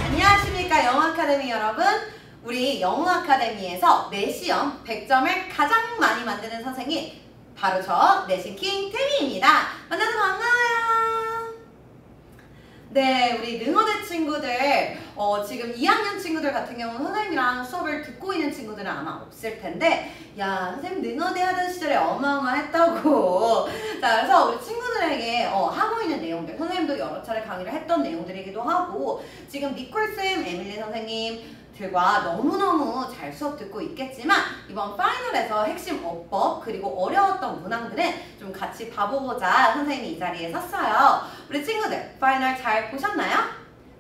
안녕하십니까 영어 아카데미 여러분. 우리 영어 아카데미에서 내시험 100점을 가장 많이 만드는 선생님 바로 저 내신킹 태미입니다. 만나서 반가워요. 네, 우리 능어대 친구들 지금 2학년 친구들 같은 경우는 선생님이랑 수업을 듣고 있는 친구들은 아마 없을 텐데, 야 선생님 능어대 하던 시절에 어마어마했다고. 자, 그래서 우리 친구들에게 하고 있는 내용들, 선생님도 여러 차례 강의를 했던 내용들이기도 하고, 지금 니콜쌤, 에밀리 선생님 들과 너무너무 잘 수업 듣고 있겠지만 이번 파이널에서 핵심 어법 그리고 어려웠던 문항들은 좀 같이 봐보고자 선생님이 이 자리에 섰어요. 우리 친구들 파이널 잘 보셨나요?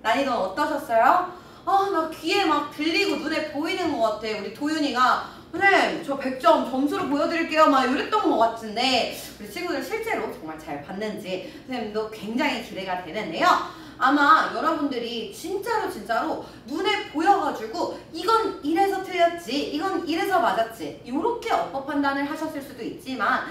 난이도 어떠셨어요? 나 귀에 막 들리고 눈에 보이는 것 같아. 우리 도윤이가 선생님 저 100점 점수로 보여드릴게요 막 이랬던 것 같은데, 우리 친구들 실제로 정말 잘 봤는지 선생님도 굉장히 기대가 되는데요. 아마 여러분들이 진짜로 눈에 보여가지고 이건 이래서 틀렸지, 이건 이래서 맞았지, 요렇게 어법 판단을 하셨을 수도 있지만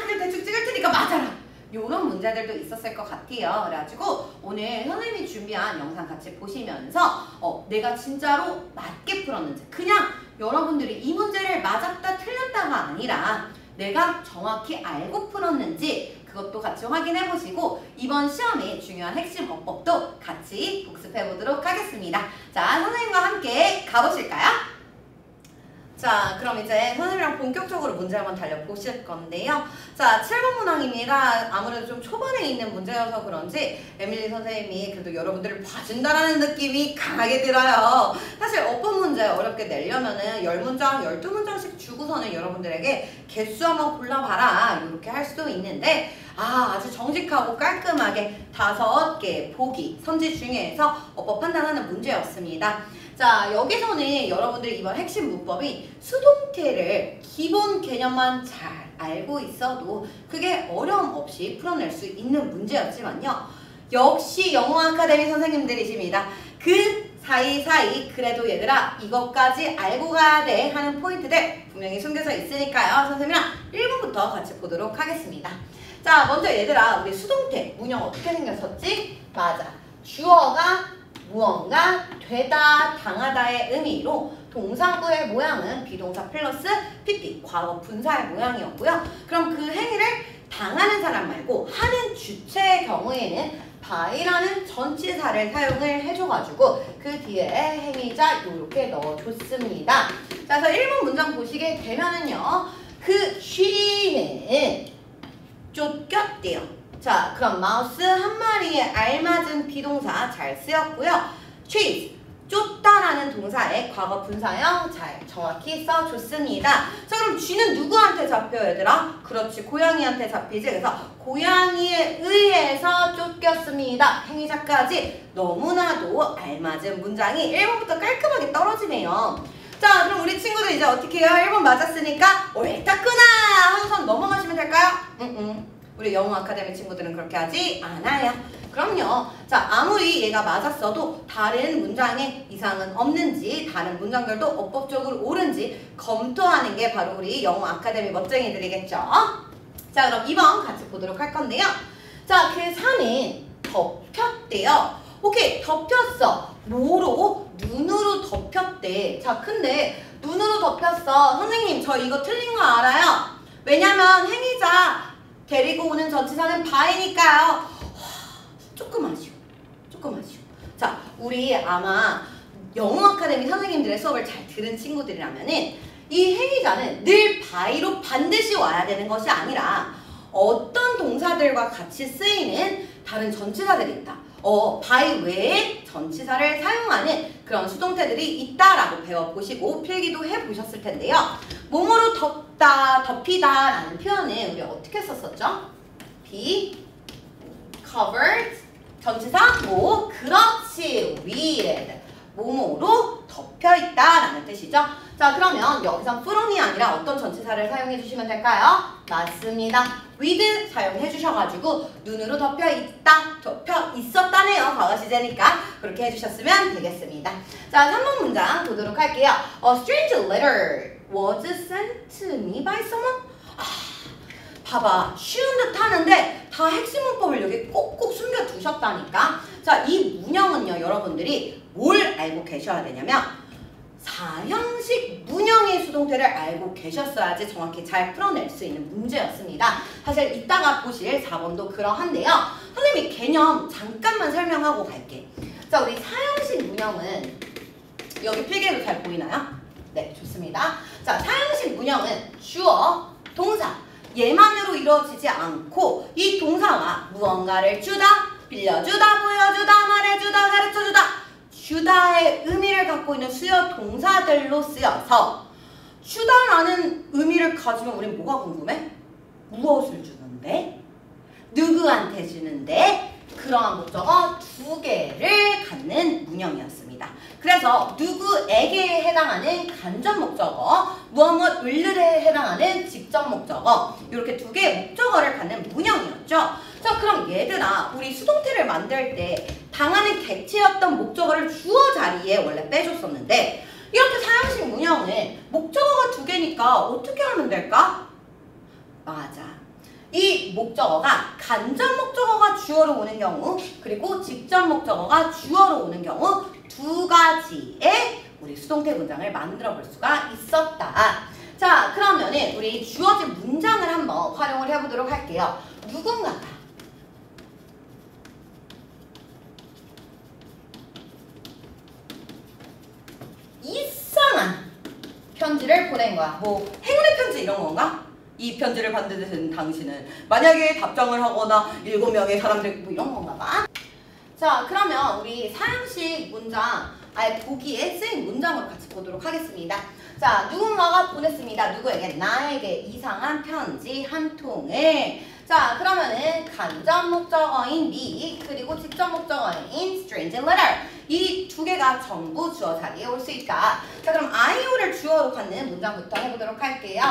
그래 대충 찍을 테니까 맞아라, 요런 문제들도 있었을 것 같아요. 그래가지고 오늘 선생님이 준비한 영상 같이 보시면서 내가 진짜로 맞게 풀었는지, 그냥 여러분들이 이 문제를 맞았다 틀렸다가 아니라 내가 정확히 알고 풀었는지 그것도 같이 확인해 보시고 이번 시험의 중요한 핵심 어법도 같이 복습해 보도록 하겠습니다. 자, 선생님과 함께 가보실까요? 자, 그럼 이제 선생님이랑 본격적으로 문제 한번 달려보실 건데요. 자, 7번 문항입니다. 아무래도 좀 초반에 있는 문제여서 그런지 에밀리 선생님이 그래도 여러분들을 봐준다라는 느낌이 강하게 들어요. 사실 어법 문제 어렵게 내려면은 10문장, 12문장씩 주고서는 여러분들에게 개수 한번 골라봐라 이렇게 할 수도 있는데, 아주 정직하고 깔끔하게 5개 보기 선지 중에서 어법 판단하는 문제였습니다. 자, 여기서는 여러분들이 이번 핵심 문법이 수동태를 기본 개념만 잘 알고 있어도 그게 어려움 없이 풀어낼 수 있는 문제였지만요. 역시 영어 아카데미 선생님들이십니다. 그 사이사이 그래도 얘들아 이것까지 알고 가야 돼 하는 포인트들 분명히 숨겨져 있으니까요. 선생님이랑 1번부터 같이 보도록 하겠습니다. 자, 먼저 얘들아 우리 수동태 문형 어떻게 생겼었지? 맞아. 주어가 무언가 되다, 당하다의 의미로 동사구의 모양은 비동사 플러스 PP, 과거 분사의 모양이었고요. 그럼 그 행위를 당하는 사람 말고 하는 주체의 경우에는 by라는 전치사를 사용을 해줘가지고 그 뒤에 행위자 이렇게 넣어줬습니다. 자, 그래서 1번 문장 보시게 되면은요. 그 she는 쫓겼대요. 자, 그럼 마우스 한 마리에 알맞은 비동사 잘 쓰였고요. chase, 쫓다라는 동사의 과거 분사형 잘 정확히 써줬습니다. 자, 그럼 쥐는 누구한테 잡혀요, 얘들아? 그렇지, 고양이한테 잡히지. 그래서 고양이에 의해서 쫓겼습니다. 행위자까지 너무나도 알맞은 문장이 1번부터 깔끔하게 떨어지네요. 자, 그럼 우리 친구들 이제 어떻게 해요? 1번 맞았으니까 옳다구나 하고선 넘어가시면 될까요? 우리 영어 아카데미 친구들은 그렇게 하지 않아요. 그럼요. 자, 아무리 얘가 맞았어도 다른 문장에 이상은 없는지, 다른 문장들도 어법적으로 옳은지 검토하는 게 바로 우리 영어 아카데미 멋쟁이들이겠죠. 자, 그럼 2번 같이 보도록 할 건데요. 자, 그 산은 덮였대요. 오케이, 덮였어. 뭐로? 눈으로 덮였대. 자, 근데 눈으로 덮였어. 선생님, 저 이거 틀린 거 알아요. 왜냐면 행위자 데리고 오는 전치사는 by니까요. 조금 아쉬워. 자, 우리 아마 영어 아카데미 선생님들의 수업을 잘 들은 친구들이라면은 이 행위자는 늘 by로 반드시 와야 되는 것이 아니라 어떤 동사들과 같이 쓰이는 다른 전치사들이 있다. by 외에 전치사를 사용하는 그런 수동태들이 있다라고 배워보시고 필기도 해보셨을 텐데요. 몸으로 덮다, 덮이다 라는 표현은 우리 어떻게 썼었죠? be covered, 전치사 뭐? 그렇지, with, 몸으로 덮여있다 라는 뜻이죠. 자, 그러면 여기서 from이 아니라 어떤 전치사를 사용해 주시면 될까요? 맞습니다. with 사용해 주셔가지고 눈으로 덮여있다, 덮여있었다네요. 과거 시제니까 그렇게 해주셨으면 되겠습니다. 자, 3번 문장 보도록 할게요. A strange letter was sent to me by someone. 봐봐. 쉬운 듯 하는데 다 핵심 문법을 여기 꼭꼭 숨겨두셨다니까. 자, 이 문형은요, 여러분들이 뭘 알고 계셔야 되냐면 사형식 문형의 수동태를 알고 계셨어야지 정확히 잘 풀어낼 수 있는 문제였습니다. 사실 이따가 보실 4번도 그러한데요. 선생님이 개념 잠깐만 설명하고 갈게. 자, 우리 사형식 문형은 여기 필기로 잘 보이나요? 네, 좋습니다. 자, 사형식 문형은 주어, 동사 얘만으로 이루어지지 않고 이 동사와 무언가를 주다, 빌려주다, 보여주다, 말해주다, 가르쳐주다 주다의 의미를 갖고 있는 수요 동사들로 쓰여서 주다라는 의미를 가지면 우린 뭐가 궁금해? 무엇을 주는데? 누구한테 주는데? 그러한 목적어 두 개를 갖는 문형이었습니다. 그래서 누구에게 해당하는 간접 목적어, 무엇 을르에 해당하는 직접 목적어 이렇게 두 개의 목적어를 갖는 문형이었죠. 자, 그럼 얘들아, 우리 수동태를 만들 때 당하는 객체였던 목적어를 주어 자리에 원래 빼줬었는데 이렇게 사형식 문형은 목적어가 두 개니까 어떻게 하면 될까? 맞아. 이 목적어가 간접 목적어가 주어로 오는 경우 그리고 직접 목적어가 주어로 오는 경우 두 가지의 우리 수동태 문장을 만들어 볼 수가 있었다. 자, 그러면은 우리 주어진 문장을 한번 활용을 해보도록 할게요. 누군가가 이상한 편지를 보낸 거야. 뭐 행운의 편지 이런 건가? 이 편지를 받는 당신은 만약에 답장을 하거나 7명의 사람들 뭐 이런 건가 봐. 자, 그러면 우리 사형식 문장 아예 보기에 쓰인 문장으로 같이 보도록 하겠습니다. 자, 누군가가 보냈습니다. 누구에게? 나에게 이상한 편지 한 통을. 자, 그러면은 간접 목적어인 me 그리고 직접 목적어인 strange letter 이 두 개가 전부 주어 자리에 올 수 있다. 자, 그럼 IO를 주어로 갖는 문장부터 해보도록 할게요.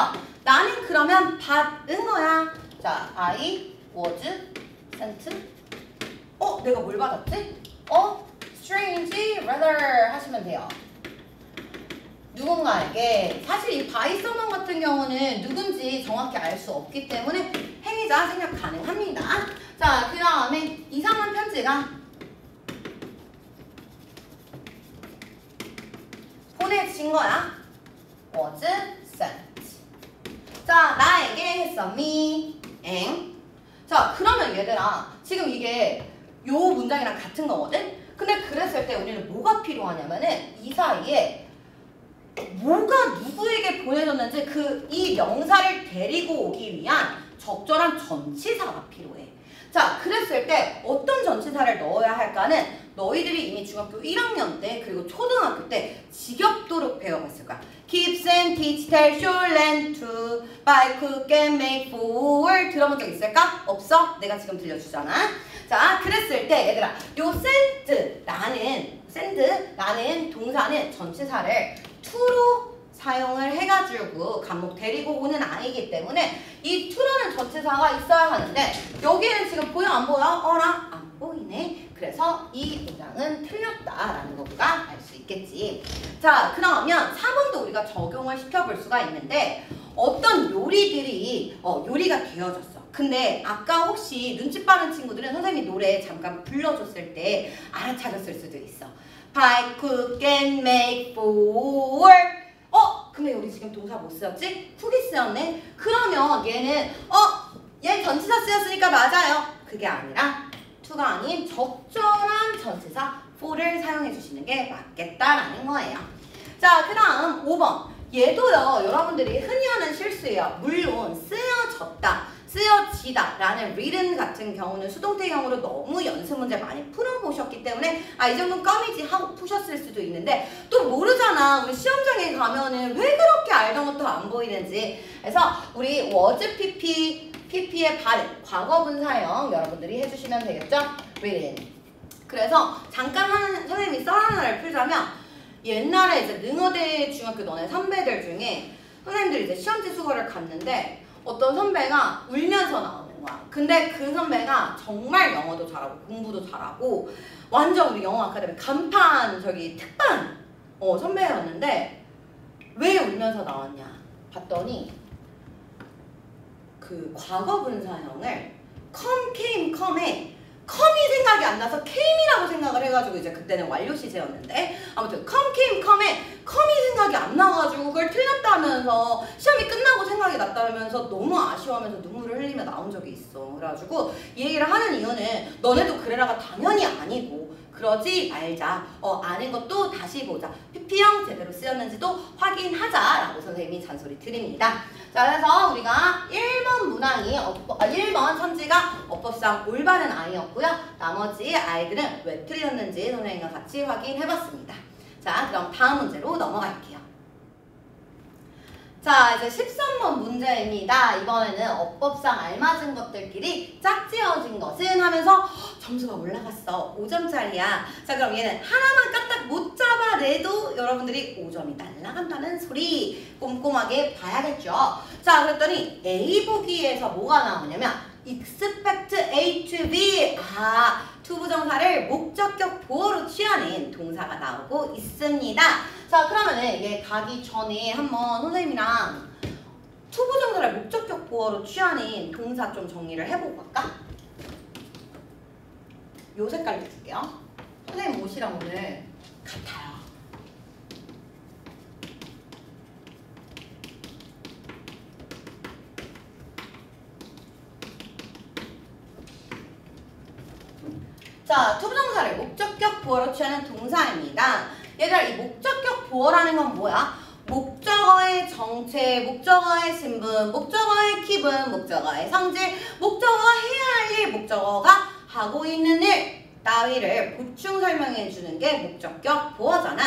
나는 그러면 받은 거야. 자, I was sent. 내가 뭘 받았지? strange letter 하시면 돼요. 누군가에게 사실 이 by someone 같은 경우는 누군지 정확히 알 수 없기 때문에 행위자 생략 가능합니다. 자, 그 다음에 이상한 편지가 보내진 거야. was sent. 자, 나에게 했어. me. 자, 그러면 얘들아 지금 이게 요 문장이랑 같은 거거든? 근데 그랬을 때 우리는 뭐가 필요하냐면은 이 사이에 뭐가 누구에게 보내졌는지 이 명사를 데리고 오기 위한 적절한 전치사가 필요해. 자, 그랬을 때 어떤 전치사를 넣어야 할까는 너희들이 이미 중학교 1학년 때 그리고 초등학교 때 지겹도록 배워봤을 거야. Keep, send, teach, tell, show, lend, to, buy, cook, and make, for 들어본 적 있을까? 없어? 내가 지금 들려주잖아. 자, 그랬을 때 얘들아 요 send라는 동사는 전치사를 to로 사용을 해가지고 간목 데리고 오는 아이기 때문에 이 to라는 전치사가 있어야 하는데 여기는 지금 보여 안 보여? 어라? 안 보이네. 그래서 이 문장은 틀렸다라는 거 우리가 알 수 있겠지. 자, 그러면 4번도 우리가 적용을 시켜볼 수가 있는데 어떤 요리들이 요리가 되어졌어. 근데 아까 혹시 눈치 빠른 친구들은 선생님이 노래 잠깐 불러줬을 때 알아차렸을 수도 있어. Buy, cook, and make, for. 근데 여기 지금 동사 뭐 쓰였지? 쿡이 쓰였네? 그러면 얘는 얘 전치사 쓰였으니까 맞아요. 그게 아니라 to가 아닌 적절한 전치사 for를 사용해 주시는 게 맞겠다라는 거예요. 자, 그 다음 5번. 얘도요, 여러분들이 흔히 하는 실수예요. 물론 쓰여졌다, 쓰여지다 라는 written 같은 경우는 수동태형으로 너무 연습 문제 많이 풀어보셨기 때문에 이 정도는 껌이지 하고 푸셨을 수도 있는데 또 모르잖아. 우리 시험장에 가면은 왜 그렇게 알던 것도 안 보이는지. 그래서 우리 was pp의 발음, 과거분사형 여러분들이 해주시면 되겠죠? written. 그래서 잠깐 선생님이 썰 하나를 풀자면 옛날에 이제 능어대 중학교 너네 선배들 중에 선생님들이 이제 시험지 수거를 갔는데 어떤 선배가 울면서 나오는 거야. 근데 그 선배가 정말 영어도 잘하고 공부도 잘하고 완전 우리 영어 아카데미 간판 특반 선배였는데 왜 울면서 나왔냐 봤더니 그 과거 분사형을 come, came, come에 come이 생각이 안 나서 came이라고 생각을 해가지고 이제 그때는 완료 시제였는데 아무튼 come, came, come에 come이 생각이 안 나가지고 그걸 틀렸다면서 시험이 끝나고 생각이 났다면서 너무 아쉬워하면서 눈물을 흘리며 나온 적이 있어. 그래가지고 이 얘기를 하는 이유는 너네도 그래라가 당연히 아니고 그러지 말자. 아는 것도 다시 보자. PP형 제대로 쓰였는지도 확인하자라고 선생님이 잔소리 드립니다. 자, 그래서 우리가 1번 문항이 1번 선지가 어법상 올바른 아이였고요. 나머지 아이들은 왜 틀렸는지 선생님과 같이 확인해봤습니다. 자, 그럼 다음 문제로 넘어갈게요. 자, 이제 13번 문제입니다. 이번에는 어법상 알맞은 것들끼리 짝지어진 것은 하면서 점수가 올라갔어. 5점짜리야. 자, 그럼 얘는 하나만 까딱 못 잡아내도 여러분들이 5점이 날아간다는 소리 꼼꼼하게 봐야겠죠. 자, 그랬더니 A 보기에서 뭐가 나오냐면 expect A to B. 투부정사를 목적격 보어로 취하는 동사가 나오고 있습니다. 자, 그러면은 이게 가기 전에 한번 선생님이랑 투부정사를 목적격 보어로 취하는 동사 좀 정리를 해보고 갈까? 요 색깔로 줄게요. 선생님 옷이랑 오늘 같아요. 자, 투부정사를 목적격 보어로 취하는 동사입니다. 얘들아, 이 목적격 보어라는 건 뭐야? 목적어의 정체, 목적어의 신분, 목적어의 기분, 목적어의 성질, 목적어가 해야 할 일, 목적어가 하고 있는 일 따위를 보충 설명해 주는 게 목적격 보어잖아.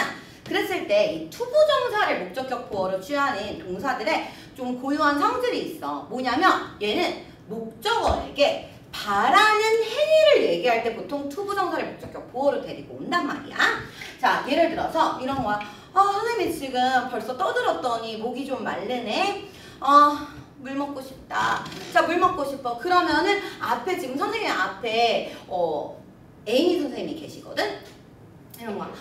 그랬을 때 이 투부정사를 목적격 보어로 취하는 동사들의 좀 고유한 성질이 있어. 뭐냐면 얘는 목적어에게 바라는 행위를 얘기할 때 보통 투부정사를 목적격 보어로 데리고 온단 말이야. 자, 예를 들어서 이런 거야. 선생님이 지금 벌써 떠들었더니 목이 좀 마르네. 물 먹고 싶다. 자, 물 먹고 싶어. 그러면은 앞에 지금 선생님 앞에 에이미 선생님이 계시거든. 이런 거야.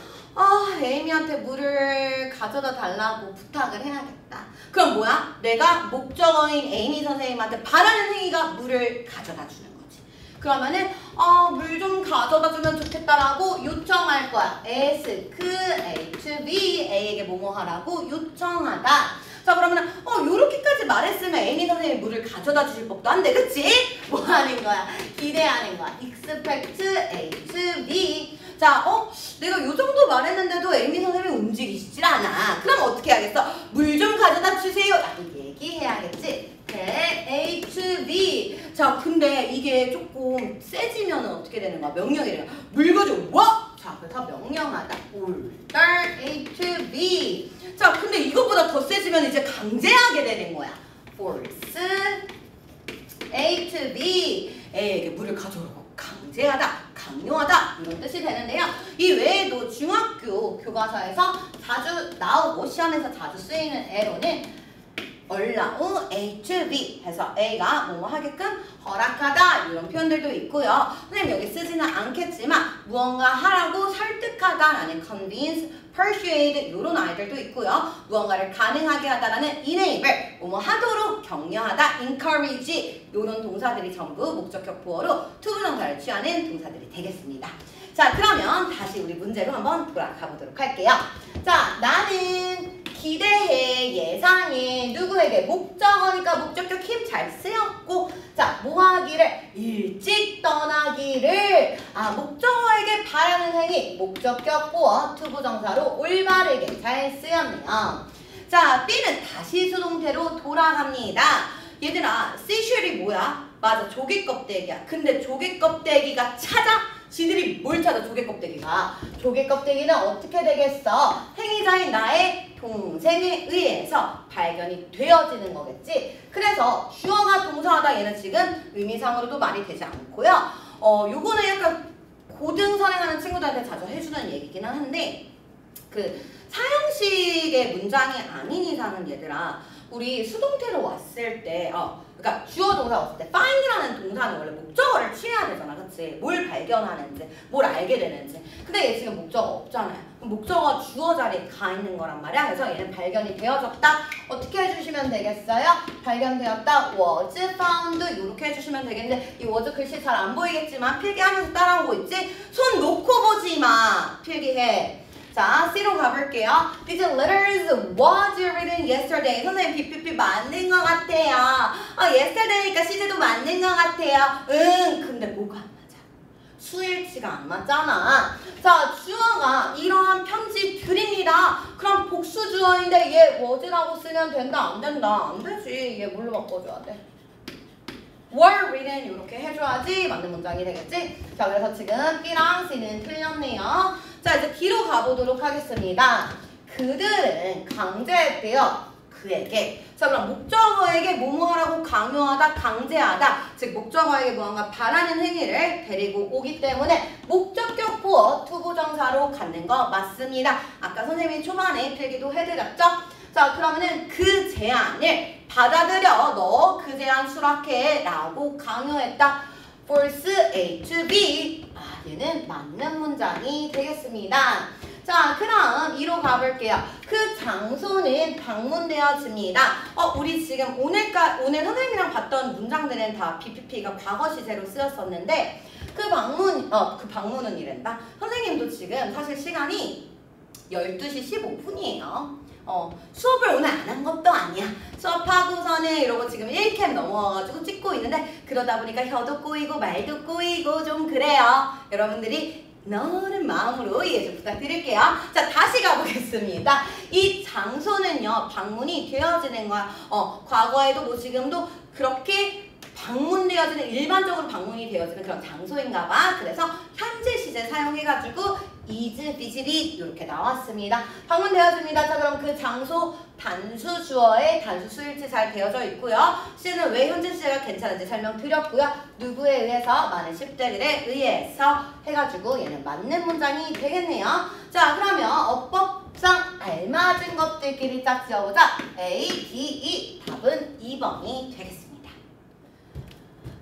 에이미한테 물을 가져다 달라고 부탁을 해야겠다. 그럼 뭐야? 내가 목적어인 에이미 선생님한테 바라는 행위가 물을 가져다 주는 거지. 그러면은 물 좀 가져다 주면 좋겠다라고 요청할 거야. ask A to B, A에게 뭐뭐 하라고 요청하다. 자, 그러면은 요렇게까지 말했으면 에이미 선생님이 물을 가져다 주실 법도 한데, 그치? 뭐 하는 거야? 기대하는 거야. expect A to B. 자, 내가 요 정도 말했는데도 에이미 선생님이 움직이시질 않아. 그럼 어떻게 해야겠어? 물 좀 가져다 주세요. 라고 얘기해야겠지. 네, A to B. 자, 근데 이게 조금 세지면 어떻게 되는 거야? 명령이 되는 거야. 물 가져 와! 자, 그래서 명령하다. order A to B. 자, 근데 이것보다 더 세지면 이제 강제하게 되는 거야. force A to B. A에게 물을 가져오라고 강제하다, 강요하다 이런 뜻이 되는데요. 이 외에도 중학교 교과서에서 자주 나오고 시험에서 자주 쓰이는 애로는 allow A to B 해서 A가 뭐뭐 하게끔 허락하다 이런 표현들도 있고요. 선생님 여기 쓰지는 않겠지만 무언가 하라고 설득하다라는 convince, persuade 이런 아이들도 있고요. 무언가를 가능하게 하다라는 enable, 뭐뭐 하도록 격려하다, encourage 이런 동사들이 전부 목적격 보어로 투부정사를 취하는 동사들이 되겠습니다. 자, 그러면 다시 우리 문제로 한번 돌아가 보도록 할게요. 자, 나는 기대해, 예상해, 누구에게? 목적어니까 목적격 힘 잘 쓰였고, 자, 뭐 하기를? 일찍 떠나기를. 목적어에게 바라는 행위, 목적격 보어, 투부정사로 올바르게 잘 쓰였네요. 자, B는 다시 수동태로 돌아갑니다. 얘들아, seashell이 뭐야? 맞아, 조개 껍데기야. 근데 조개 껍데기가 찾아? 지들이 뭘 찾아, 조개 껍데기가? 조개 껍데기는 어떻게 되겠어? 행위자인 나의 동생에 의해서 발견이 되어지는 거겠지? 그래서 주어가 동사하다 얘는 지금 의미상으로도 말이 되지 않고요. 요거는 약간 고등 선행하는 친구들한테 자주 해주는 얘기긴 한데, 그 사형식의 문장이 아닌 이상은 얘들아, 우리 수동태로 왔을 때, 그러니까 주어 동사 동사가 왔을 때 find라는 동사는 원래 목적어를 취해야 되잖아. 그치? 뭘 발견하는지, 뭘 알게 되는지. 근데 얘 지금 목적어 없잖아요. 그럼 목적어 주어 자리에 가 있는 거란 말이야. 그래서 얘는 발견이 되어졌다. 어떻게 해주시면 되겠어요? 발견되었다. was found 이렇게 해주시면 되겠는데 이 was 글씨 잘 안 보이겠지만 필기하면서 따라오고 있지? 손 놓고 보지 마. 필기해. 자, C로 가볼게요. These letters was written yesterday. 선생님, PPP 맞는 것 같아요. yesterday니까 시제도 맞는 것 같아요. 근데 뭐가 안 맞아? 수일치가 안 맞잖아. 자, 주어가 이러한 편지 드립니다. 그럼 복수 주어인데 얘 was라고 쓰면 된다? 안 된다? 안 되지. 얘 뭘로 바꿔줘야 돼? were written 이렇게 해줘야지 맞는 문장이 되겠지? 자, 그래서 지금 B랑 C는 틀렸네요. 자, 이제 D로 가보도록 하겠습니다. 그들은 강제했대요. 그에게. 자, 그럼 목적어에게 뭐뭐하라고 강요하다, 강제하다. 즉, 목적어에게 무언가 바라는 행위를 데리고 오기 때문에 목적격 보어 투부정사로 갖는 거 맞습니다. 아까 선생님이 초반에 필기도 해드렸죠? 자, 그러면은 그 제안을 받아들여. 너 그 제안 수락해. 라고 강요했다. force A to B. 얘는 맞는 문장이 되겠습니다. 자, 그 다음 2로 가볼게요. 그 장소는 방문되어집니다. 우리 지금 오늘 선생님이랑 봤던 문장들은 다 BPP가 과거 시제로 쓰였었는데 그 방문은 이랬다. 선생님도 지금 사실 시간이 12시 15분이에요. 수업을 오늘 안 한 것도 아니야. 수업하고서는 이러고 지금 1캠 넘어가가지고 찍고 있는데 그러다 보니까 혀도 꼬이고 말도 꼬이고 좀 그래요. 여러분들이 너는 마음으로 이해 좀 부탁드릴게요. 자, 다시 가보겠습니다. 이 장소는요, 방문이 되어지는 거야. 과거에도 뭐 지금도 그렇게 방문되어지는, 일반적으로 방문이 되어지는 그런 장소인가 봐. 그래서 현재 시제 사용해가지고 is visited 이렇게 나왔습니다. 방문되어집니다. 자, 그럼 그 장소 단수 주어에 단수 수일치 잘 되어져 있고요. C는 왜 현재 시제가 괜찮은지 설명드렸고요. 누구에 의해서? 많은 10대들에 의해서 해가지고 얘는 맞는 문장이 되겠네요. 자, 그러면 어법상 알맞은 것들끼리 짝 지어보자. A, D, E. 답은 2번이 되겠습니다.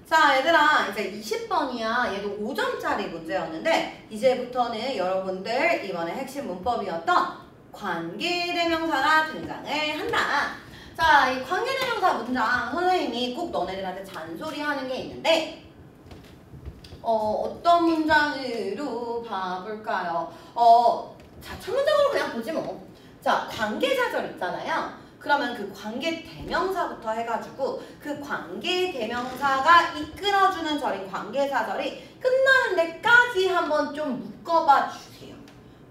자, 얘들아, 이제 20번이야. 얘도 5점짜리 문제였는데 이제부터는 여러분들 이번에 핵심 문법이었던 관계대명사가 등장을 한다. 자, 이 관계대명사 문장 선생님이 꼭 너네들한테 잔소리하는 게 있는데 어떤 문장으로 봐볼까요? 자, 첫 문장으로 그냥 보지 뭐. 자, 관계사절 있잖아요. 그러면 그 관계대명사부터 해가지고 그 관계대명사가 이끌어주는 절인 관계사절이 끝나는 데까지 한번 좀 묶어봐 주세요.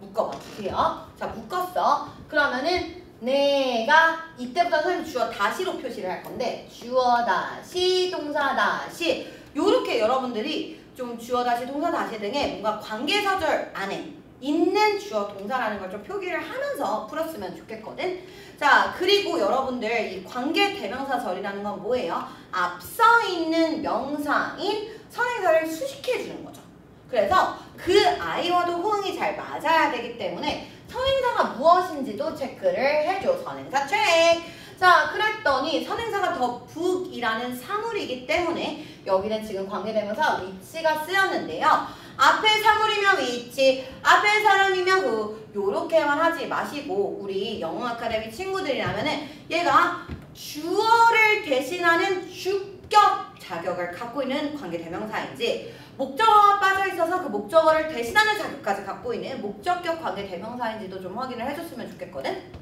묶어봐 주세요. 자, 묶었어. 그러면은 내가 이때부터 선생님 주어 다시로 표시를 할 건데 주어 다시, 동사 다시 요렇게 여러분들이 좀 주어 다시, 동사 다시 등의 뭔가 관계사절 안에 있는 주어 동사라는 걸 좀 표기를 하면서 풀었으면 좋겠거든. 자, 그리고 여러분들 이 관계대명사절이라는 건 뭐예요? 앞서 있는 명사인 선행사를 수식해 주는 거죠. 그래서 그 아이와도 호응이 잘 맞아야 되기 때문에 선행사가 무엇인지도 체크를 해줘. 선행사 체크. 자, 그랬더니 선행사가 더 북이라는 사물이기 때문에 여기는 지금 관계대명사 위치가 쓰였는데요. 앞에 사물이면 위치, 앞에 사람이면 후 요렇게만 하지 마시고 우리 영어 아카데미 친구들이라면은 얘가 주어를 대신하는 주격 자격을 갖고 있는 관계대명사인지 목적어가 빠져있어서 그 목적어를 대신하는 자격까지 갖고 있는 목적격 관계대명사인지도 좀 확인을 해줬으면 좋겠거든.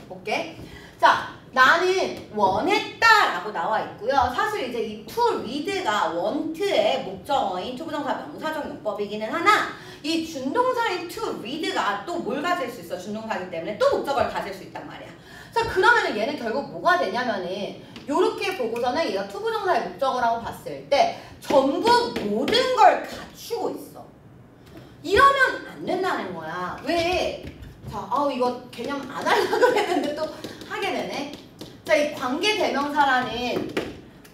볼게. 자, 나는 원했다 라고 나와 있고요. 사실 이제 이 to read가 want의 목적어인 투부정사 명사적 용법이기는 하나 이 준동사인 to read가 또 뭘 가질 수 있어? 준동사이기 때문에 또 목적어를 가질 수 있단 말이야. 자, 그러면은 얘는 결국 뭐가 되냐면은 요렇게 보고서는 얘가 투부정사의 목적어라고 봤을 때 전부 모든 걸 갖추고 있어. 이러면 안 된다는 거야. 왜? 자, 이거 개념 안 하려고 했는데 또 하게 되네. 자, 이 관계대명사라는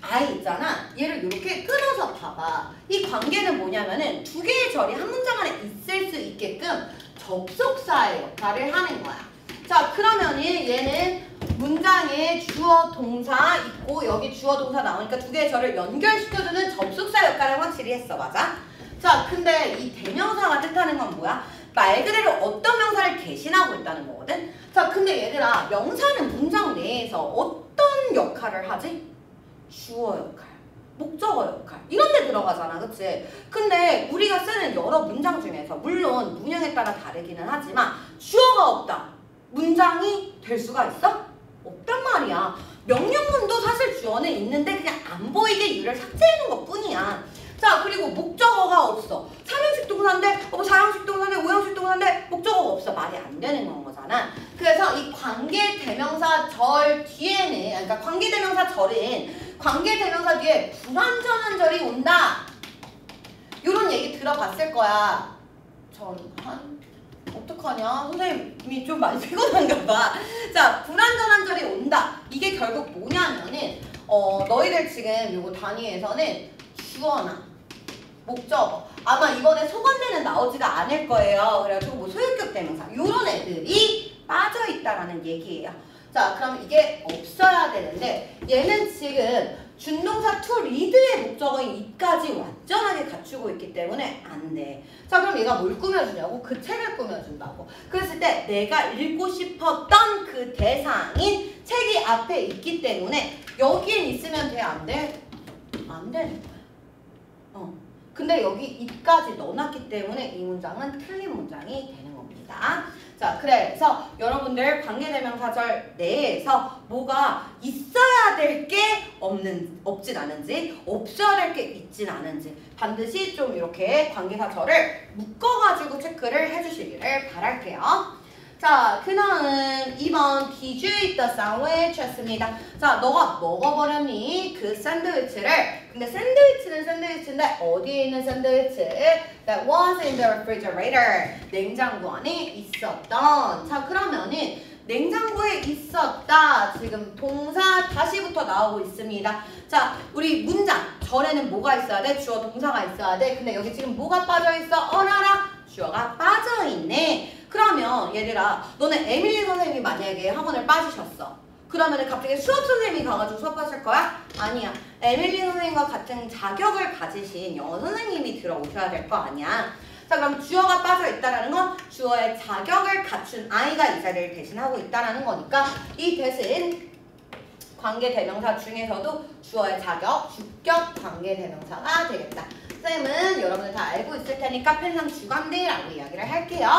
I 있잖아. 얘를 이렇게 끊어서 봐봐. 이 관계는 뭐냐면은 두 개의 절이 한 문장 안에 있을 수 있게끔 접속사의 역할을 하는 거야. 자, 그러면은 얘는 문장에 주어 동사 있고 여기 주어 동사 나오니까 두 개의 절을 연결시켜주는 접속사 역할을 확실히 했어. 맞아? 자, 근데 이 대명사가 뜻하는 건 뭐야? 말 그대로 어떤 명사를 대신하고 있다는 거거든? 자, 근데 얘들아, 명사는 문장 내에서 어떤 역할을 하지? 주어 역할, 목적어 역할 이런 데 들어가잖아. 그치? 근데 우리가 쓰는 여러 문장 중에서 물론 문형에 따라 다르기는 하지만 주어가 없다. 문장이 될 수가 있어? 없단 말이야. 명령문도 사실 주어는 있는데 그냥 안 보이게 유를 삭제해놓은 것 뿐이야. 자, 그리고 목적어가 없어. 3형식 동사인데 4형식 동사인데 5형식 동사인데 목적어가 없어. 말이 안 되는 거잖아. 그래서 이 관계대명사 절 뒤에는, 그러니까 관계대명사 절은 관계대명사 뒤에 불완전한 절이 온다. 이런 얘기 들어봤을 거야. 어떡하냐? 선생님이 좀 많이 피곤한가 봐. 자, 불완전한 절이 온다. 이게 결국 뭐냐면은 너희들 지금 요거 단위에서는 주어나 목적어 아마 이번에 소관대는 나오지가 않을 거예요. 그래가지고 뭐 소유격 대명사 요런 애들이 빠져있다라는 얘기예요. 자, 그럼 이게 없어야 되는데 얘는 지금 준동사 to read의 목적어인 it까지 완전하게 갖추고 있기 때문에 안 돼. 자, 그럼 얘가 뭘 꾸며주냐고? 그 책을 꾸며준다고. 그랬을 때 내가 읽고 싶었던 그 대상인 책이 앞에 있기 때문에 여기엔 있으면 돼? 안 돼? 안 되는 거야. 근데 여기 it까지 넣어놨기 때문에 이 문장은 틀린 문장이 되는 겁니다. 자, 그래서 여러분들 관계대명사절 내에서 뭐가 있어야 될 게 없진 않은지 없어야 될 게 있진 않은지 반드시 좀 이렇게 관계사절을 묶어가지고 체크를 해주시기를 바랄게요. 자, 그 다음 2번 Did you eat the sandwich? 였습니다. 자, 너가 먹어버렸니? 그 샌드위치를. 근데 샌드위치는 샌드위치인데 어디에 있는 샌드위치? That was in the refrigerator. 냉장고 안에 있었던. 자, 그러면은 냉장고에 있었다. 지금 동사 다시부터 나오고 있습니다. 자, 우리 문장 절에는 뭐가 있어야 돼? 주어 동사가 있어야 돼. 근데 여기 지금 뭐가 빠져있어? 어라라. 주어가 빠져있네. 그러면 얘들아, 너는 에밀리 선생님이 만약에 학원을 빠지셨어. 그러면 갑자기 수업 선생님이 가가지고 수업하실 거야? 아니야. 에밀리 선생님과 같은 자격을 가지신 영어 선생님이 들어오셔야 될 거 아니야. 자, 그럼 주어가 빠져있다는 건 주어의 자격을 갖춘 아이가 이 자리를 대신하고 있다는 거니까 이 대신 관계대명사 중에서도 주어의 자격, 주격 관계대명사가 되겠다. 쌤은 여러분들 다 알고 있을 테니까 펜상 주관대라고 이야기를 할게요.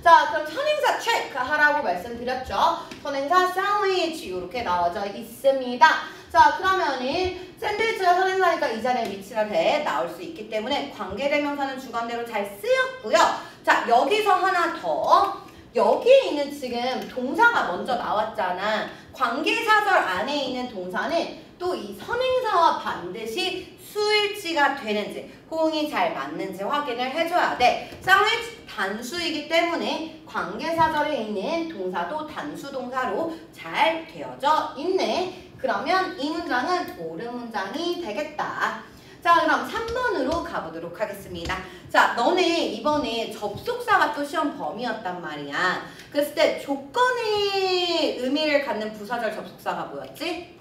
자, 그럼 선행사 체크하라고 말씀드렸죠. 선행사 sandwich 이렇게 나와져 있습니다. 자, 그러면은 샌드위치가 선행사니까 이 자리에 위치가 돼 나올 수 있기 때문에 관계대명사는 주관대로 잘 쓰였고요. 자, 여기서 하나 더. 여기에 있는 지금 동사가 먼저 나왔잖아. 관계사절 안에 있는 동사는 또 이 선행사와 반드시 수일치가 되는지 호응이 잘 맞는지 확인을 해줘야 돼. 쌍위치 단수이기 때문에 관계사절에 있는 동사도 단수 동사로 잘 되어져 있네. 그러면 이 문장은 옳은 문장이 되겠다. 자, 그럼 3번으로 가보도록 하겠습니다. 자, 너네 이번에 접속사가 또 시험 범위였단 말이야. 그랬을 때 조건의 의미를 갖는 부사절 접속사가 뭐였지?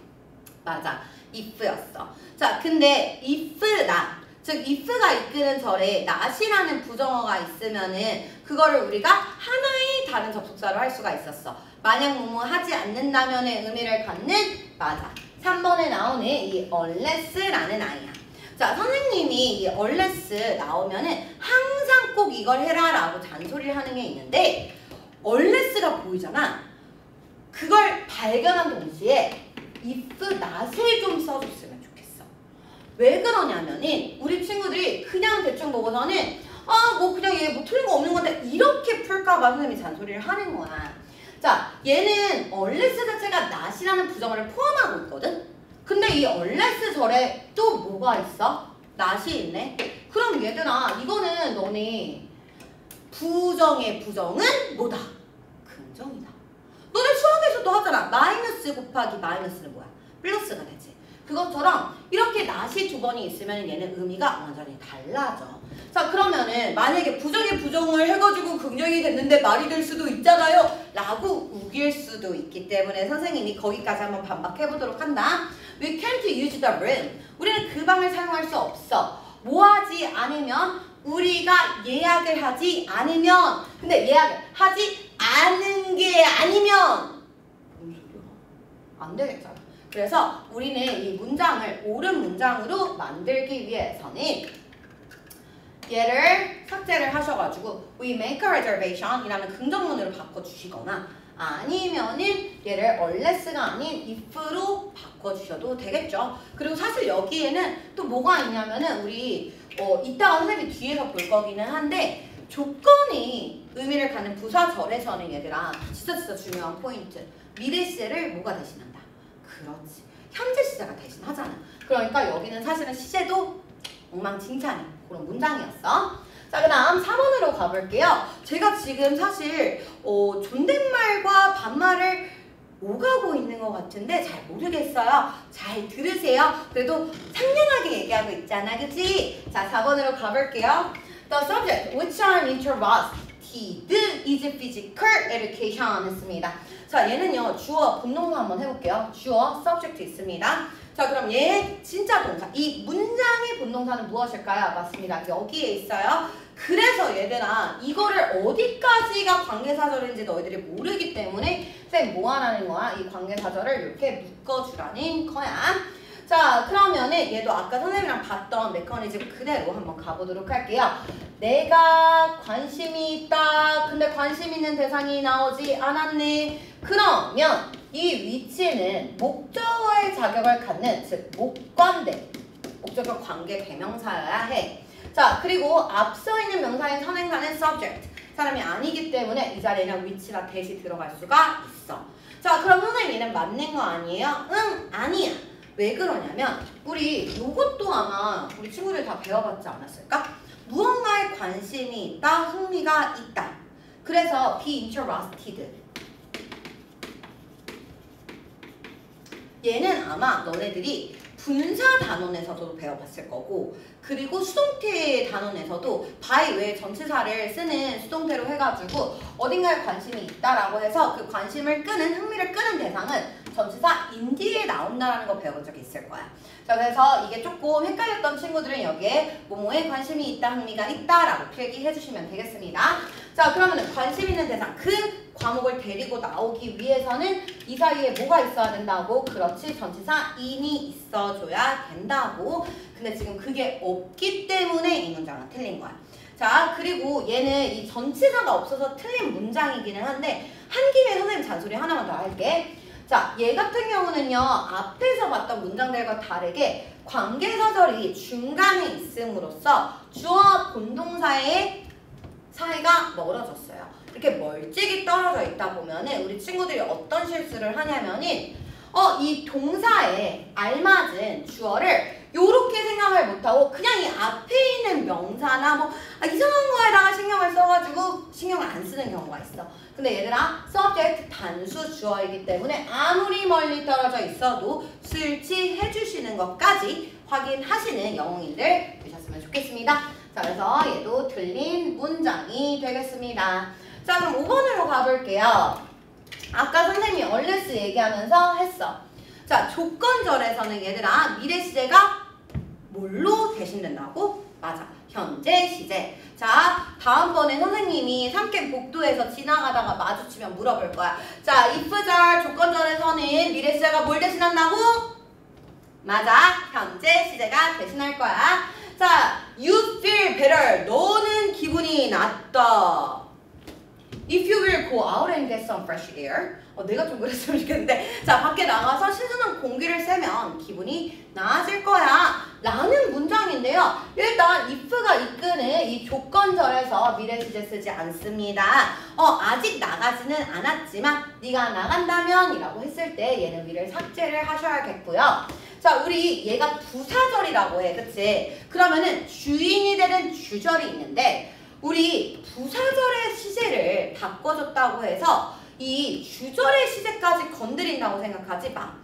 맞아, if였어. 자, 근데 if not, 즉 if가 이끄는 절에 not이라는 부정어가 있으면은 그거를 우리가 하나의 다른 접속사로 할 수가 있었어. 만약 뭐뭐 하지 않는다면의 의미를 갖는, 맞아, 3번에 나오는 이 unless라는 아이야. 자, 선생님이 이 unless 나오면은 항상 꼭 이걸 해라 라고 잔소리를 하는 게 있는데 unless가 보이잖아. 그걸 발견한 동시에 if not을 좀 써줬으면 좋겠어. 왜 그러냐면은 우리 친구들이 그냥 대충 보고서는 뭐 그냥 얘 뭐 틀린 거 없는 건데 이렇게 풀까봐 선생님이 잔소리를 하는 거야. 자, 얘는 unless 자체가 not이라는 부정어를 포함하고 있거든? 근데 이 unless 절에 또 뭐가 있어? not이 있네? 그럼 얘들아, 이거는 너네 부정의 부정은 뭐다? 긍정이다. 너네 수학에서도 하잖아. 마이너스 곱하기 마이너스는 뭐야? 플러스가 되지. 그것처럼 이렇게 not이 2번이 있으면 얘는 의미가 완전히 달라져. 자, 그러면은 만약에 부정의 부정을 해가지고 긍정이 됐는데 말이 될 수도 있잖아요 라고 우길 수도 있기 때문에 선생님이 거기까지 한번 반박해보도록 한다. We can't use the room. 우리는 그 방을 사용할 수 없어. 뭐 하지 않으면? 우리가 예약을 하지 않으면. 근데 예약을 하지 않은 게 아니면 무슨 소리야? 안 되겠잖아. 그래서 우리는 이 문장을 옳은 문장으로 만들기 위해서는 얘를 삭제를 하셔가지고 we make a reservation 이라는 긍정문으로 바꿔주시거나 아니면은 얘를 unless가 아닌 if로 바꿔주셔도 되겠죠. 그리고 사실 여기에는 또 뭐가 있냐면은 우리 이따가 선생님이 뒤에서 볼 거기는 한데 조건이 의미를 갖는 부사절에서는 얘들아 진짜 중요한 포인트. 미래 시제를 뭐가 대신한다? 그렇지. 현재 시제가 대신하잖아. 그러니까 여기는 사실은 시제도 엉망진창인 그런 문장이었어. 자, 그 다음 4번으로 가볼게요. 제가 지금 사실 존댓말과 반말을 오가고 있는 것 같은데 잘 모르겠어요. 잘 들으세요. 그래도 상냥하게 얘기하고 있잖아, 그치? 자, 4번으로 가볼게요. The subject which I'm interested is physical education 했습니다. 자, 얘는요 주어 본동사 한번 해볼게요. 주어 subject 있습니다. 자, 그럼 얘 진짜 동사. 이 문장의 본동사는 무엇일까요? 맞습니다. 여기에 있어요. 그래서 얘들아 이거를 어디까지가 관계사절인지 너희들이 모르기 때문에 쌤 뭐 하라는 거야? 이 관계사절을 이렇게 묶어주라는 거야. 자, 그러면은 얘도 아까 선생님이랑 봤던 메커니즘 그대로 한번 가보도록 할게요. 내가 관심이 있다. 근데 관심 있는 대상이 나오지 않았네. 그러면 이 위치는 목적어의 자격을 갖는 즉 목관대 목적어 관계 대명사여야 해. 자, 그리고 앞서 있는 명사인 선행사는 subject 사람이 아니기 때문에 이 자리에는 위치가 대시 들어갈 수가 있어. 자, 그럼 선생님 얘는 맞는 거 아니에요? 응, 아니야. 왜 그러냐면 우리 요것도 아마 우리 친구들 다 배워봤지 않았을까? 무언가에 관심이 있다, 흥미가 있다. 그래서 be interested. 얘는 아마 너네들이 분사 단원에서도 배워봤을 거고 그리고 수동태 단원에서도 by 외에 전치사를 쓰는 수동태로 해가지고 어딘가에 관심이 있다라고 해서 그 관심을 끄는 흥미를 끄는 대상은 전치사 인뒤에 나온다라는 거 배워본 적이 있을 거야. 자, 그래서 이게 조금 헷갈렸던 친구들은 여기에 뭐뭐에 관심이 있다, 흥미가 있다라고 필기해 주시면 되겠습니다. 자, 그러면은 관심 있는 대상 그 과목을 데리고 나오기 위해서는 이 사이에 뭐가 있어야 된다고? 그렇지, 전치사 in이 있어줘야 된다고. 근데 지금 그게 없기 때문에 이 문장은 틀린 거야. 자, 그리고 얘는 이 전치사가 없어서 틀린 문장이기는 한데 한 김에 선생님 잔소리 하나만 더 할게. 자, 얘 같은 경우는요 앞에서 봤던 문장들과 다르게 관계사절이 중간에 있음으로써 주어와 본동사의 사이가 멀어졌어요. 이렇게 멀찍이 떨어져 있다 보면은 우리 친구들이 어떤 실수를 하냐면은 이 동사에 알맞은 주어를 요렇게 생각을 못하고 그냥 이 앞에 있는 명사나 뭐 이상한 거에다가 신경을 써가지고 신경을 안 쓰는 경우가 있어. 근데 얘들아 subject 단수 주어이기 때문에 아무리 멀리 떨어져 있어도 수일치 해주시는 것까지 확인하시는 영웅인들 되셨으면 좋겠습니다. 자, 그래서 얘도 틀린 문장이 되겠습니다. 자, 그럼 5번으로 가볼게요. 아까 선생님이 unless 얘기하면서 했어. 자, 조건절에서는 얘들아 미래 시제가 뭘로 대신된다고? 맞아, 현재 시제. 자, 다음번에 선생님이 삼캠 복도에서 지나가다가 마주치면 물어볼 거야. 자, if절 조건절에서는 미래 시제가 뭘 대신한다고? 맞아, 현재 시제가 대신할 거야. 자, you feel better. 너는 기분이 낫다. If you will go out and get some fresh air. 내가 좀 그랬으면 좋겠는데. 자, 밖에 나가서 신선한 공기를 쐬면 기분이 나아질 거야. 라는 문장인데요. 일단 if가 이끄는 이 조건절에서 미래 시제 쓰지 않습니다. 아직 나가지는 않았지만 네가 나간다면 이라고 했을 때 얘는 위를 삭제를 하셔야겠고요. 자, 우리 얘가 부사절이라고 해. 그치? 그러면은 주인이 되는 주절이 있는데 우리 부사절의 시제를 바꿔줬다고 해서 이 주절의 시제까지 건드린다고 생각하지 마.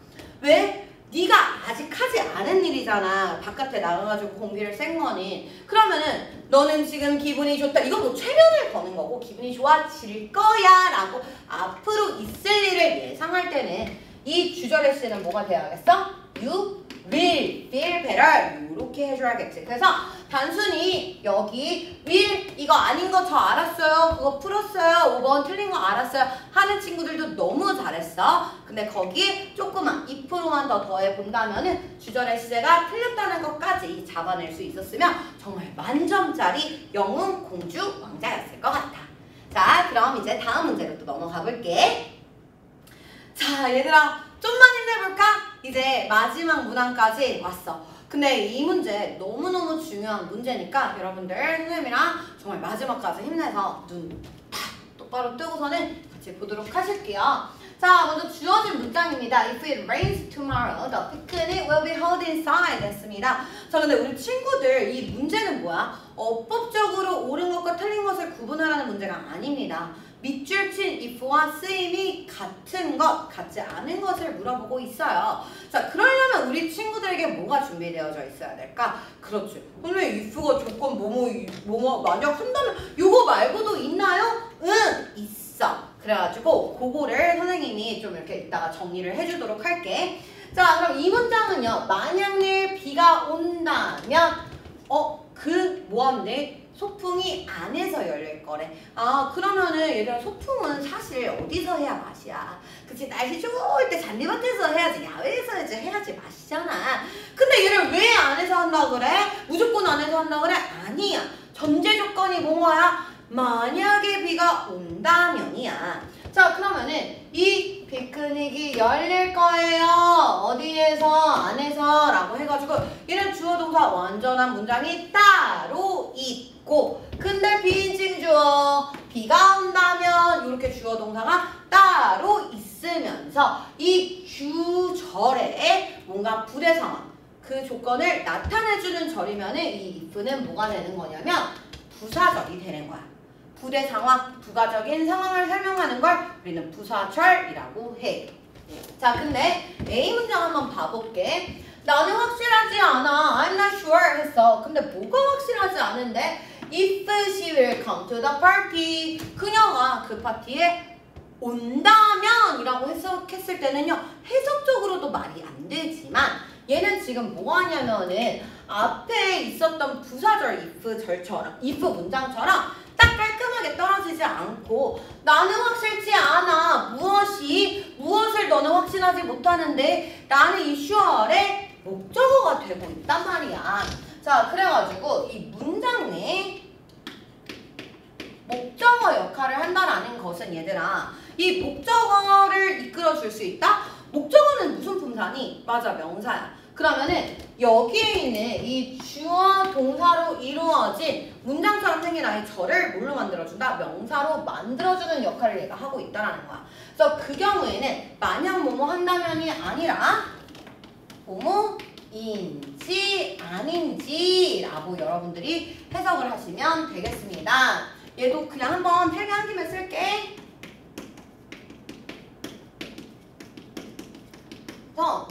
왜? 네가 아직 하지 않은 일이잖아. 바깥에 나가가지고 공기를 쐰 거니. 그러면은 너는 지금 기분이 좋다. 이것도 최면을 거는 거고 기분이 좋아질 거야 라고 앞으로 있을 일을 예상할 때는 이 주절의 시제는 뭐가 돼야겠어? You will feel better. 이렇게 해줘야겠지. 그래서 단순히 여기 will 이거 아닌 거 저 알았어요. 그거 풀었어요. 5번 틀린 거 알았어요. 하는 친구들도 너무 잘했어. 근데 거기 조금만 2%만 더 더해 본다면은 주절의 시제가 틀렸다는 것까지 잡아낼 수 있었으면 정말 만점짜리 영웅 공주 왕자였을 것 같아. 자, 그럼 이제 다음 문제로 또 넘어가 볼게. 자, 얘들아 좀만 힘내볼까? 이제 마지막 문항까지 왔어. 근데 이 문제 너무너무 중요한 문제니까 여러분들 선생님이랑 정말 마지막까지 힘내서 눈 탁 똑바로 뜨고서는 같이 보도록 하실게요. 자, 먼저 주어진 문장입니다. If it rains tomorrow, the picnic will be held inside 됐습니다. 자, 근데 우리 친구들 이 문제는 뭐야? 어법적으로 옳은 것과 틀린 것을 구분하라는 문제가 아닙니다. 밑줄 친 if와 쓰임이 같은 것, 같지 않은 것을 물어보고 있어요. 자, 그러려면 우리 친구들에게 뭐가 준비되어져 있어야 될까? 그렇죠. 선생님, if가 조건 뭐뭐 만약 한다면 요거 말고도 있나요? 응, 있어. 그래가지고 그거를 선생님이 좀 이렇게 이따가 정리를 해주도록 할게. 자, 그럼 이 문장은요. 만약 내일 비가 온다면 그 뭐한데? 소풍이 안에서 열릴 거래. 아, 그러면은 얘들아 소풍은 사실 어디서 해야 맛이야? 그치, 날씨 좋을 때 잔디밭에서 해야지, 야외에서 이제 해야지 맛이잖아. 근데 얘를 왜 안에서 한다 그래? 무조건 안에서 한다 그래? 아니야. 전제 조건이 뭐야? 만약에 비가 온다면이야. 자, 그러면은 이 피크닉이 열릴 거예요. 어디에서? 안에서 라고 해가지고 얘는 주어 동사 완전한 문장이 따로 있고, 근데 비인칭 주어 비가 온다면 이렇게 주어 동사가 따로 있으면서 이 주절에 뭔가 부대 상황 그 조건을 나타내주는 절이면은 이 if는 뭐가 되는 거냐면 부사절이 되는 거야. 부대 상황, 부가적인 상황을 설명하는 걸 우리는 부사절이라고 해. 자, 근데 A 문장 한번 봐볼게. 나는 확실하지 않아. I'm not sure 했어. 근데 뭐가 확실하지 않은데? If she will come to the party. 그녀가 그 파티에 온다면 이라고 해석했을 때는요. 해석적으로도 말이 안 되지만 얘는 지금 뭐 하냐면은 앞에 있었던 부사절 if 절처럼, if 문장처럼 딱 깔끔하게 떨어지지 않고 나는 확실치 않아. 무엇을 너는 확신하지 못하는데 나는 이 sure의 목적어가 되고 있단 말이야. 자, 그래가지고 이 문장 내 목적어 역할을 한다라는 것은 얘들아 이 목적어를 이끌어줄 수 있다? 목적어는 무슨 품사니? 맞아, 명사야. 그러면은 여기에 있는 이 주어 동사로 이루어진 문장처럼 생긴 아이 절을 뭘로 만들어준다? 명사로 만들어주는 역할을 얘가 하고 있다는 거야. 그래서 그 경우에는 만약 뭐뭐 한다면이 아니라 뭐뭐인지 아닌지라고 여러분들이 해석을 하시면 되겠습니다. 얘도 그냥 한번 필기 한 김에 쓸게. 그래서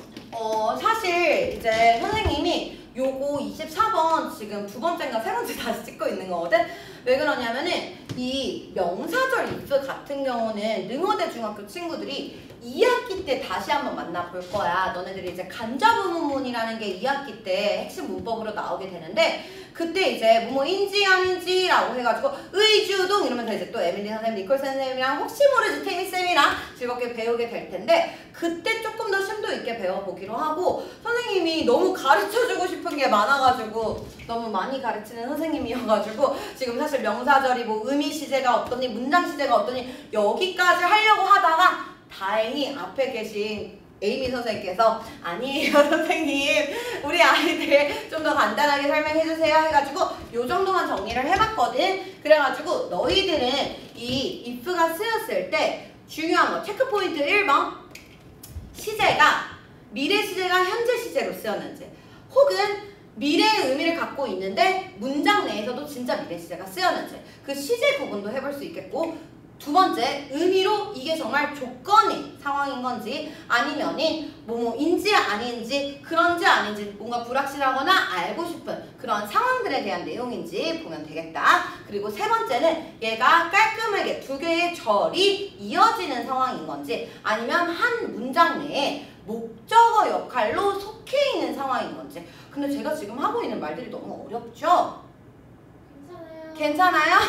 사실 이제 선생님이 요거 24번 지금 두 번째인가 세 번째 다시 찍고 있는 거거든? 왜 그러냐면은 이 명사절 if 같은 경우는 능어대 중학교 친구들이 2학기 때 다시 한번 만나볼 거야. 너네들이 이제 간접의문문이라는 게 2학기 때 핵심 문법으로 나오게 되는데 그때 이제 뭐뭐인지 아닌지라고 해가지고 의주동 이러면서 이제 또 에밀리 선생님, 니콜 선생님이랑 혹시 모르지 태미쌤이랑 즐겁게 배우게 될 텐데 그때 조금 더 심도 있게 배워보기로 하고 선생님이 너무 가르쳐주고 싶은 게 많아가지고 너무 많이 가르치는 선생님이어가지고 지금 사실 명사절이 뭐 의미 시제가 어떠니 문장 시제가 어떠니 여기까지 하려고 하다가 다행히 앞에 계신 에이미 선생님께서 아니에요 선생님 우리 아이들 좀 더 간단하게 설명해주세요 해가지고 요 정도만 정리를 해봤거든. 그래가지고 너희들은 이 if가 쓰였을 때 중요한 거 체크포인트 1번 시제가 미래 시제가 현재 시제로 쓰였는지 혹은 미래의 의미를 갖고 있는데 문장 내에서도 진짜 미래 시제가 쓰였는지 그 시제 구분도 해볼 수 있겠고 두 번째, 의미로 이게 정말 조건의 상황인 건지 아니면은 뭐뭐인지 아닌지 그런지 아닌지 뭔가 불확실하거나 알고 싶은 그런 상황들에 대한 내용인지 보면 되겠다. 그리고 세 번째는 얘가 깔끔하게 두 개의 절이 이어지는 상황인 건지 아니면 한 문장 내에 목적어 역할로 속해 있는 상황인 건지. 근데 제가 지금 하고 있는 말들이 너무 어렵죠? 괜찮아요?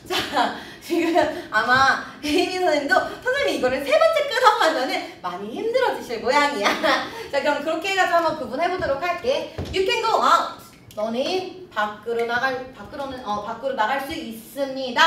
자, 지금 아마 혜인이 선생님도 선생님이 이거를 세 번째 끊어가면은 많이 힘들어지실 모양이야. 자, 그럼 그렇게 해가지고 한번 구분해보도록 할게. You can go out. 너는 밖으로 나갈 수 있습니다.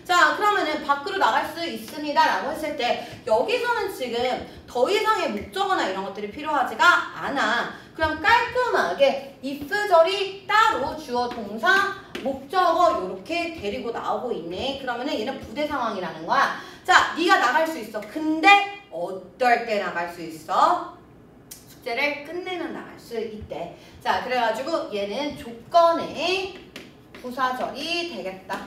자, 그러면은 밖으로 나갈 수 있습니다 라고 했을 때 여기서는 지금 더 이상의 목적어나 이런 것들이 필요하지가 않아. 그럼 깔끔하게 if절이 따로 주어 동사 목적어 이렇게 데리고 나오고 있네. 그러면은 얘는 부대 상황이라는 거야. 자, 네가 나갈 수 있어. 근데 어떨 때 나갈 수 있어? 숙제를 끝내면 나갈 수 있대. 자, 그래가지고 얘는 조건의 부사절이 되겠다.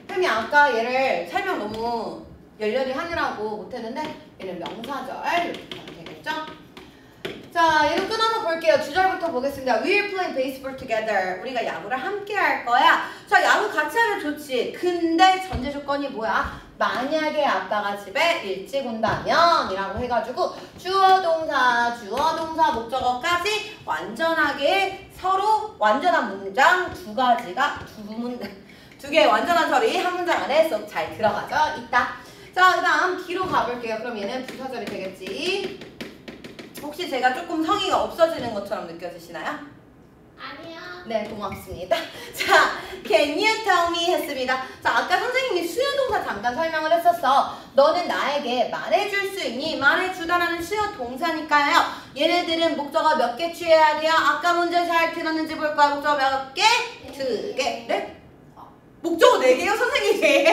쌤이 아까 얘를 설명 너무 열렬히 하느라고 못했는데 얘는 명사절 이렇게 하면 되겠죠? 자, 얘는 끊어서 볼게요. 주절부터 보겠습니다. We're playing baseball together. 우리가 야구를 함께 할 거야. 자, 야구 같이 하면 좋지. 근데 전제 조건이 뭐야? 만약에 아빠가 집에 일찍 온다면 이라고 해가지고 주어, 동사, 목적어까지 완전하게 서로 완전한 문장 두 개의 완전한 절이 한 문장 안에 쏙 잘 들어가져 있다. 자, 그 다음 뒤로 가볼게요. 그럼 얘는 부사절이 되겠지. 혹시 제가 조금 성의가 없어지는 것처럼 느껴지시나요? 아니요. 네, 고맙습니다. 자, can you tell me 했습니다. 자, 아까 선생님이 수요동사 잠깐 설명을 했었어. 너는 나에게 말해줄 수 있니? 말해주다라는 수요동사니까요. 얘네들은 목적어 몇 개 취해야 돼요? 아까 문제 잘 들었는지 볼까요? 목적어 몇 개? 두 개. 네? 목적어 4개요, 선생님이.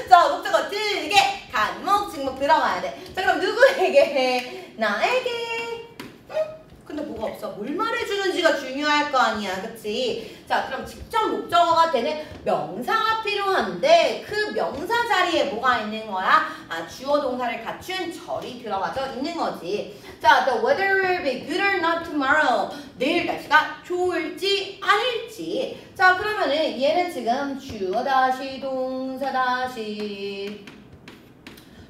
자, 목적어 2개. 간목, 직목 들어가야 돼. 자, 그럼 누구에게? 나에게. 근데 뭐가 없어? 뭘 말해주는지가 중요할 거 아니야, 그치? 자, 그럼 직접 목적어가 되는 명사가 필요한데 그 명사 자리에 뭐가 있는 거야? 아, 주어 동사를 갖춘 절이 들어가져 있는 거지. 자, the weather will be good or not tomorrow. 내일 날씨가 좋을지 아닐지. 자, 그러면은 얘는 지금 주어 다시 동사 다시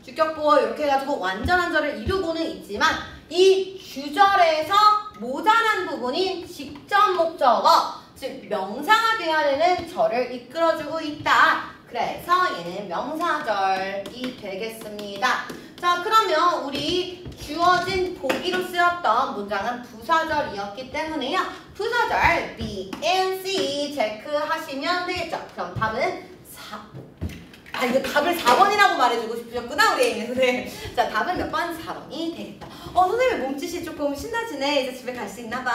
주격보어 이렇게 해가지고 완전한 절을 이루고는 있지만 이 주절에서 모자란 부분인 직접 목적어, 즉 명사가 되어야 되는 절을 이끌어주고 있다. 그래서 얘는 명사절이 되겠습니다. 자, 그러면 우리 주어진 보기로 쓰였던 문장은 부사절이었기 때문에요. 부사절 B, and C 체크하시면 되겠죠. 그럼 답은 4. 아, 이거 답을 4번이라고 말해주고 싶으셨구나, 우리 애인 선생님. 자, 답은 몇 번? 4번이 되겠다. 선생님 몸짓이 조금 신나지네. 이제 집에 갈 수 있나봐.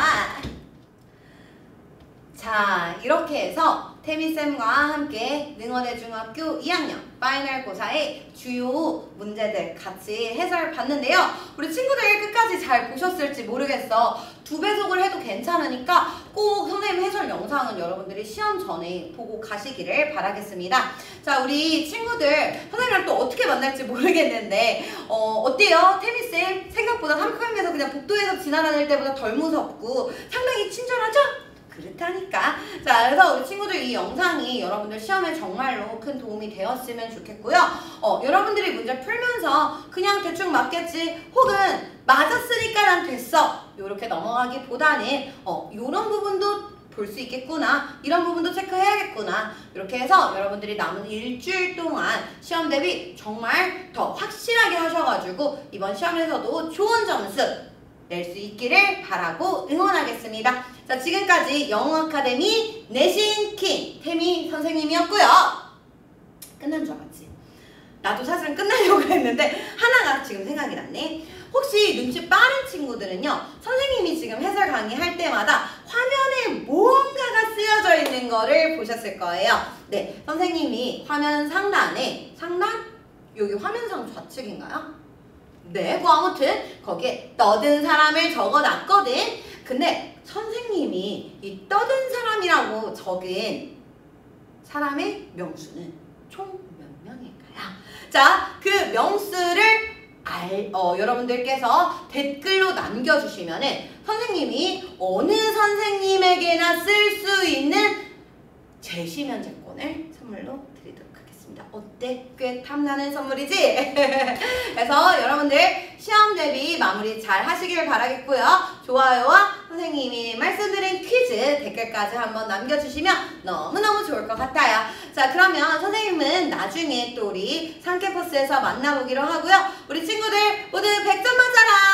자, 이렇게 해서 태미쌤과 함께 능원의 중학교 2학년 파이널 고사의 주요 문제들 같이 해설 봤는데요. 우리 친구들 끝까지 잘 보셨을지 모르겠어. 2배속을 해도 괜찮으니까 꼭 선생님 해설 영상은 여러분들이 시험 전에 보고 가시기를 바라겠습니다. 자, 우리 친구들 선생님이랑 또 어떻게 만날지 모르겠는데 어때요? 태미쌤 생각보다 삼크림에서 그냥 복도에서 지나다닐 때보다 덜 무섭고 상당히 친절하죠? 그렇다니까. 자, 그래서 우리 친구들 이 영상이 여러분들 시험에 정말로 큰 도움이 되었으면 좋겠고요. 여러분들이 문제 풀면서 그냥 대충 맞겠지 혹은 맞았으니까 난 됐어 요렇게 넘어가기보다는 요런 부분도 볼 수 있겠구나, 이런 부분도 체크해야겠구나, 이렇게 해서 여러분들이 남은 일주일 동안 시험 대비 정말 더 확실하게 하셔가지고 이번 시험에서도 좋은 점수 낼 수 있기를 바라고 응원하겠습니다. 자, 지금까지 영어 아카데미 내신 킹 태미 선생님이었고요. 끝난 줄 알았지? 나도 사실은 끝나려고 했는데 하나가 지금 생각이 났네. 혹시 눈치 빠른 친구들은요, 선생님이 지금 해설 강의할 때마다 화면에 무언가가 쓰여져 있는 거를 보셨을 거예요. 네, 선생님이 화면 상단에, 여기 화면상 좌측인가요? 네, 뭐 아무튼 거기에 떠든 사람을 적어놨거든. 근데 선생님이 이 떠든 사람이라고 적은 사람의 명수는 총 몇 명일까요? 자, 그 명수를 여러분들께서 댓글로 남겨주시면은 선생님이 어느 선생님에게나 쓸 수 있는 제시 면제권을 선물로 드리도록 하겠습니다. 어때? 꽤 탐나는 선물이지? 그래서 여러분들 시험 대비 마무리 잘 하시길 바라겠고요. 좋아요와 선생님이 말씀드린 퀴즈 댓글까지 한번 남겨주시면 너무너무 좋을 것 같아요. 자, 그러면 선생님은 나중에 또 우리 상캠퍼스에서 만나보기로 하고요. 우리 친구들 모두 100점 맞아라!